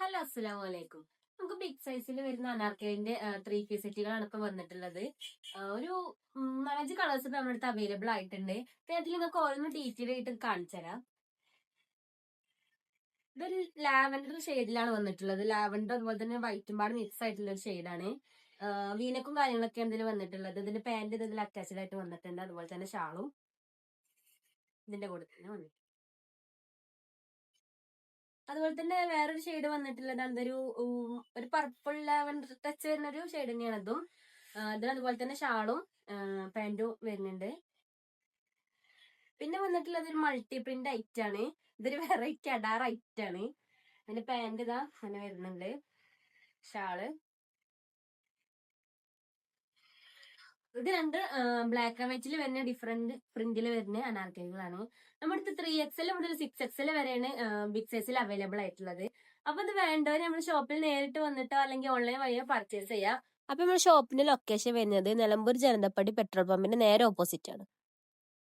Hello, അസ്സലാമു അലൈക്കും. നമുക്ക് ബിഗ് സൈസിൽ വരുന്ന അനാർക്കലിന്റെ 3 പീസ് സെറ്റുകളാണ് ഇപ്പൊ വന്നിട്ടുള്ളത്. ഒരു 4 കളേഴ്സ് നമ്മുടെ അടുത്ത് അവൈലബിൾ ആയിട്ടുണ്ട്. അതിൽ നിങ്ങൾക്ക് ഓരോന്ന് ഡീറ്റെയിൽ ആയിട്ട് കാണിച്ചു തരാം. ഇതൊരു ലാവൻഡർ ഷെയ്ഡിലാണ് വന്നിട്ടുള്ളത്. ലാവൻഡർ അതുപോലെ തന്നെ വൈറ്റും പാട് മിക്സ് ആയിട്ടുള്ള ഒരു ഷെയ്ഡാണ്. വീനക്കും കാര്യങ്ങളൊക്കെയാണ് ഇതിൽ വന്നിട്ടുള്ളത്. ഇതിന്റെ പാന്റ് ഇതിൽ അറ്റാച്ച്ഡ് ആയിട്ട് വന്നിട്ടുണ്ട്. അതുപോലെ തന്നെ ഷാളും ഇതിന്റെ കൂടെ തന്നെ വന്നിട്ടുണ്ട്. അതുപോലെ തന്നെ വേറൊരു ഷെയ്ഡ് വന്നിട്ടുള്ളത് ഒരു പർപ്പിൾ ലാവൻഡർ ടച്ച് വരുന്ന ഒരു ഷെയ്ഡ് തന്നെയാണ് അതും. ഇതിന് അതുപോലെ തന്നെ ഷാളും പാന്റും വരുന്നുണ്ട്. പിന്നെ വന്നിട്ടുള്ളത് ഒരു മൾട്ടി പ്രിന്റ് ഐറ്റ് ആണ്. ഇതൊരു വെറൈറ്റി അഡാർ ഐറ്റ് ആണ്. അതിന്റെ പാന്റ് ഇതാ അങ്ങനെ വരുന്നുണ്ട്. ഷാള് ഇത് രണ്ട് ബ്ലാക്ക് ആൻഡ് വൈറ്റിൽ വരുന്ന ഡിഫറെന്റ് പ്രിന്റിൽ വരുന്ന അനാർക്കലികളാണ്. നമ്മുടെ അടുത്ത് 3XL മുതൽ 6XL വരെയാണ് ബിഗ് സൈസിൽ അവൈലബിൾ ആയിട്ടുള്ളത്. അപ്പൊ ഇത് വേണ്ടവരെ നമ്മൾ ഷോപ്പിൽ നേരിട്ട് വന്നിട്ടോ അല്ലെങ്കിൽ ഓൺലൈൻ വഴിയോ പർച്ചേസ് ചെയ്യാം. അപ്പൊ നമ്മുടെ ഷോപ്പിന്റെ ലൊക്കേഷൻ വരുന്നത് നിലമ്പൂർ ജനതപ്പടി പെട്രോൾ പമ്പിന്റെ നേരെ ഓപ്പോസിറ്റ് ആണ്.